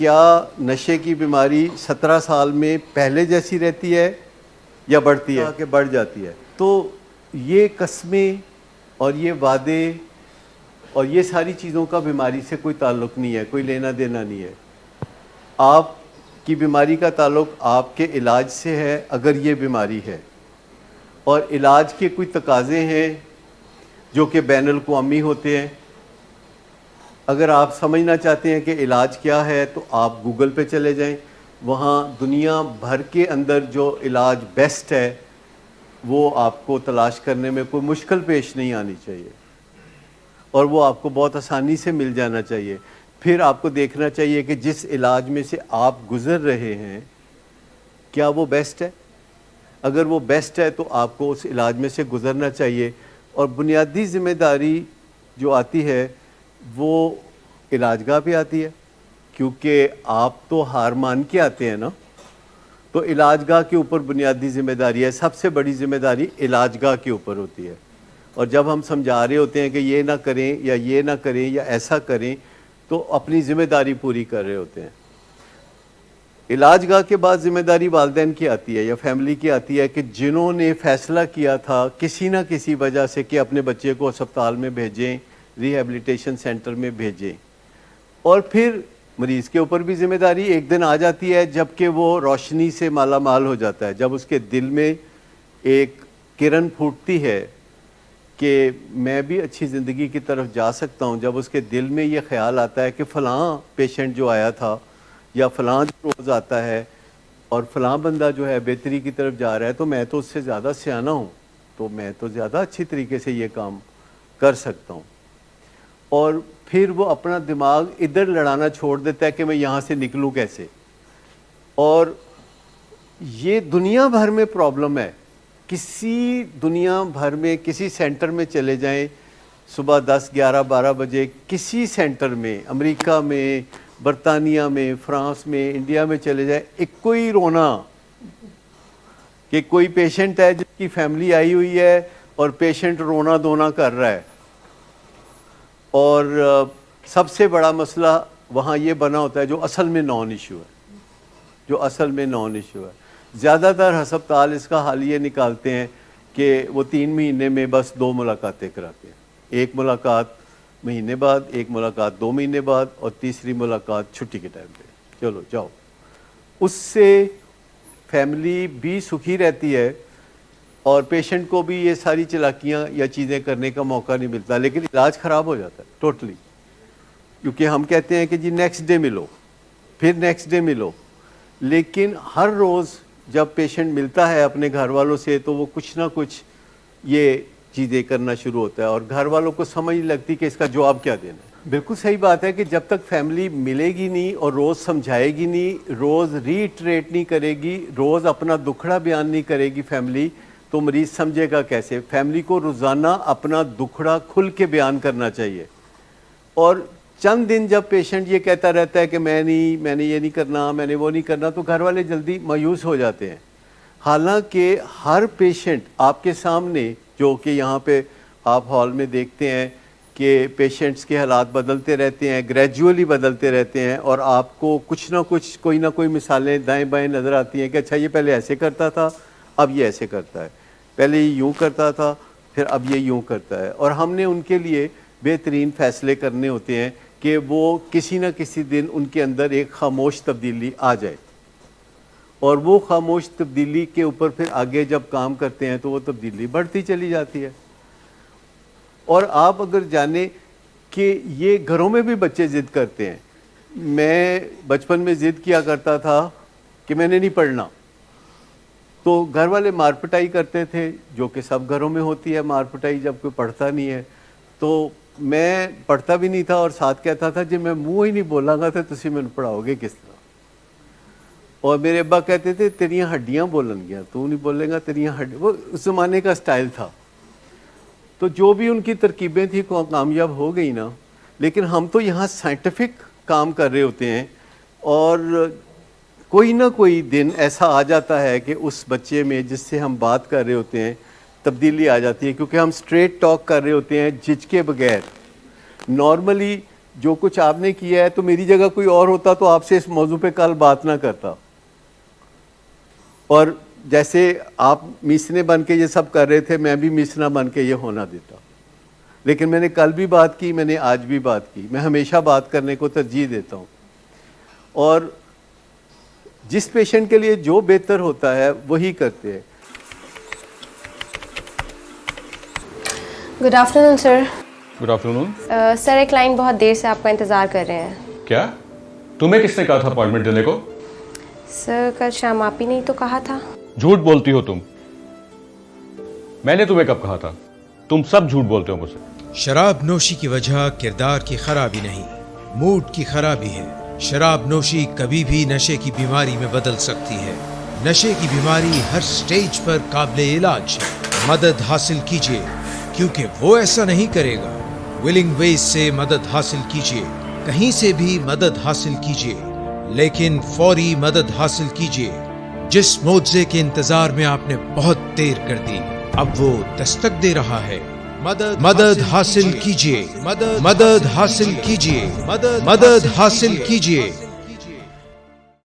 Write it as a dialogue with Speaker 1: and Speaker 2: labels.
Speaker 1: کیا نشے کی بیماری 17 سال میں پہلے جیسی رہتی ہے یا بڑھتی ہے کہ بڑھ جاتی ہے؟ تو یہ قسمیں اور یہ وعدے اور یہ ساری چیزوں کا بیماری سے کوئی تعلق نہیں ہے، کوئی لینا دینا نہیں ہے۔ آپ کی بیماری کا تعلق آپ کے علاج سے ہے اگر یہ بیماری ہے، اور علاج کے کوئی تقاضے ہیں جو کہ بین الاقوامی ہوتے ہیں۔ اگر آپ سمجھنا چاہتے ہیں کہ علاج کیا ہے تو آپ گوگل پہ چلے جائیں، وہاں دنیا بھر کے اندر جو علاج بیسٹ ہے وہ آپ کو تلاش کرنے میں کوئی مشکل پیش نہیں آنی چاہیے، اور وہ آپ کو بہت آسانی سے مل جانا چاہیے۔ پھر آپ کو دیکھنا چاہیے کہ جس علاج میں سے آپ گزر رہے ہیں کیا وہ بیسٹ ہے۔ اگر وہ بیسٹ ہے تو آپ کو اس علاج میں سے گزرنا چاہیے، اور بنیادی ذمہ داری جو آتی ہے وہ علاج گاہ پہ آتی ہے، کیونکہ آپ تو ہار مان کے آتے ہیں نا، تو علاج گاہ کے اوپر بنیادی ذمہ داری ہے، سب سے بڑی ذمہ داری علاج گاہ کے اوپر ہوتی ہے۔ اور جب ہم سمجھا رہے ہوتے ہیں کہ یہ نہ کریں یا یہ نہ کریں یا ایسا کریں تو اپنی ذمہ داری پوری کر رہے ہوتے ہیں۔ علاج گاہ کے بعد ذمہ داری والدین کی آتی ہے یا فیملی کی آتی ہے کہ جنہوں نے فیصلہ کیا تھا کسی نہ کسی وجہ سے کہ اپنے بچے کو اسپتال میں بھیجیں، ریہیبلیٹیشن سینٹر میں بھیجیں، اور پھر مریض کے اوپر بھی ذمہ داری ایک دن آ جاتی ہے جب کہ وہ روشنی سے مالا مال ہو جاتا ہے، جب اس کے دل میں ایک کرن پھوٹتی ہے کہ میں بھی اچھی زندگی کی طرف جا سکتا ہوں، جب اس کے دل میں یہ خیال آتا ہے کہ فلاں پیشنٹ جو آیا تھا یا فلاں جو روز آتا ہے اور فلاں بندہ جو ہے بہتری کی طرف جا رہا ہے، تو میں تو اس سے زیادہ سیانہ ہوں، تو میں تو زیادہ اچھی طریقے سے یہ کام کر سکتا ہوں، اور پھر وہ اپنا دماغ ادھر لڑانا چھوڑ دیتا ہے کہ میں یہاں سے نکلوں کیسے۔ اور یہ دنیا بھر میں پرابلم ہے، کسی دنیا بھر میں کسی سینٹر میں چلے جائیں، صبح 10 11 12 بجے کسی سینٹر میں، امریکہ میں، برطانیہ میں، فرانس میں، انڈیا میں چلے جائیں، ایک کوئی رونا کہ کوئی پیشنٹ ہے جس کی فیملی آئی ہوئی ہے اور پیشنٹ رونا دھونا کر رہا ہے، اور سب سے بڑا مسئلہ وہاں یہ بنا ہوتا ہے جو اصل میں نان ایشو ہے، جو اصل میں نان ایشو ہے۔ زیادہ تر ہسپتال اس کا حل یہ نکالتے ہیں کہ وہ 3 مہینے میں بس 2 ملاقاتیں کراتے ہیں، ایک ملاقات مہینے بعد، ایک ملاقات 2 مہینے بعد، اور تیسری ملاقات چھٹی کے ٹائم پہ، چلو جاؤ۔ اس سے فیملی بھی سکھی رہتی ہے اور پیشنٹ کو بھی یہ ساری چلاکیاں یا چیزیں کرنے کا موقع نہیں ملتا، لیکن علاج خراب ہو جاتا ہے ٹوٹلی، کیونکہ ہم کہتے ہیں کہ جی نیکسٹ ڈے ملو، پھر نیکسٹ ڈے ملو، لیکن ہر روز جب پیشنٹ ملتا ہے اپنے گھر والوں سے تو وہ کچھ نہ کچھ یہ چیزیں کرنا شروع ہوتا ہے، اور گھر والوں کو سمجھ نہیں لگتی کہ اس کا جواب کیا دینا ہے۔ بالکل صحیح بات ہے کہ جب تک فیملی ملے گی نہیں اور روز سمجھائے گی نہیں، روز ریٹریٹ نہیں کرے گی، روز اپنا دکھڑا بیان نہیں کرے گی فیملی، تو مریض سمجھے گا کیسے؟ فیملی کو روزانہ اپنا دکھڑا کھل کے بیان کرنا چاہیے، اور چند دن جب پیشنٹ یہ کہتا رہتا ہے کہ میں نے یہ نہیں کرنا، میں نے وہ نہیں کرنا، تو گھر والے جلدی مایوس ہو جاتے ہیں۔ حالانکہ ہر پیشنٹ آپ کے سامنے، جو کہ یہاں پہ آپ ہال میں دیکھتے ہیں کہ پیشنٹس کے حالات بدلتے رہتے ہیں، گریجولی بدلتے رہتے ہیں، اور آپ کو کچھ نہ کچھ کوئی نہ کوئی مثالیں دائیں بائیں نظر آتی ہیں کہ اچھا یہ پہلے ایسے کرتا تھا اب یہ ایسے کرتا ہے، پہلے یہ یوں کرتا تھا پھر اب یہ یوں کرتا ہے، اور ہم نے ان کے لیے بہترین فیصلے کرنے ہوتے ہیں کہ وہ کسی نہ کسی دن ان کے اندر ایک خاموش تبدیلی آ جائے، اور وہ خاموش تبدیلی کے اوپر پھر آگے جب کام کرتے ہیں تو وہ تبدیلی بڑھتی چلی جاتی ہے۔ اور آپ اگر جانیں کہ یہ گھروں میں بھی بچے ضد کرتے ہیں، میں بچپن میں ضد کیا کرتا تھا کہ میں نے نہیں پڑھنا، تو گھر والے مار پٹائی کرتے تھے، جو کہ سب گھروں میں ہوتی ہے مار پٹائی جب کوئی پڑھتا نہیں ہے، تو میں پڑھتا بھی نہیں تھا اور ساتھ کہتا تھا جی میں منہ ہی نہیں بولاں گا تو تسی میں پڑھاؤ گے کس طرح، اور میرے ابا کہتے تھے تیریاں ہڈیاں بولن گیا، تو نہیں بولے گا تیریاں ہڈیاں، وہ اس زمانے کا سٹائل تھا۔ تو جو بھی ان کی ترکیبیں تھیں کامیاب ہو گئی نا، لیکن ہم تو یہاں سائنٹیفک کام کر رہے ہوتے ہیں، اور کوئی نہ کوئی دن ایسا آ جاتا ہے کہ اس بچے میں جس سے ہم بات کر رہے ہوتے ہیں تبدیلی آ جاتی ہے، کیونکہ ہم سٹریٹ ٹاک کر رہے ہوتے ہیں جھجکے بغیر۔ نارملی جو کچھ آپ نے کیا ہے تو میری جگہ کوئی اور ہوتا تو آپ سے اس موضوع پہ کل بات نہ کرتا. اور جیسے آپ میسنے بن کے یہ سب کر رہے تھے, میں بھی میسنا بن کے یہ ہونا دیتا. لیکن میں نے کل بھی بات کی, میں نے آج بھی بات کی. میں ہمیشہ بات کرنے کو ترجیح دیتا ہوں, اور جس پیشنٹ کے لیے جو بہتر ہوتا ہے وہی کرتے ہیں.
Speaker 2: گڈ آفٹر نون سر.
Speaker 3: گڈ آفٹر نون.
Speaker 2: سر ایک کلائنٹ بہت دیر سے آپ کا انتظار کر رہے ہیں.
Speaker 3: کیا تمہیں کس نے کہا تھا اپائنٹمنٹ دینے کو؟
Speaker 2: سر کل شام آپ ہی نہیں تو کہا تھا.
Speaker 3: جھوٹ بولتی ہو تم. میں نے تمہیں کب کہا تھا؟ تم سب جھوٹ بولتے ہو مجھ سے.
Speaker 4: شراب نوشی کی وجہ کردار کی خرابی نہیں, موڈ کی خرابی ہے. شراب نوشی کبھی بھی نشے کی بیماری میں بدل سکتی ہے. نشے کی بیماری ہر سٹیج پر قابل علاج ہے. مدد حاصل کیجیے, کیونکہ وہ ایسا نہیں کرے گا. ولنگ ویز سے مدد حاصل کیجیے, کہیں سے بھی مدد حاصل کیجیے, لیکن فوری مدد حاصل کیجیے. جس معجزے کے انتظار میں آپ نے بہت دیر کر دی, اب وہ دستک دے رہا ہے. مدد حاصل کیجیے, مدد حاصل کیجیے, مدد حاصل کیجیے.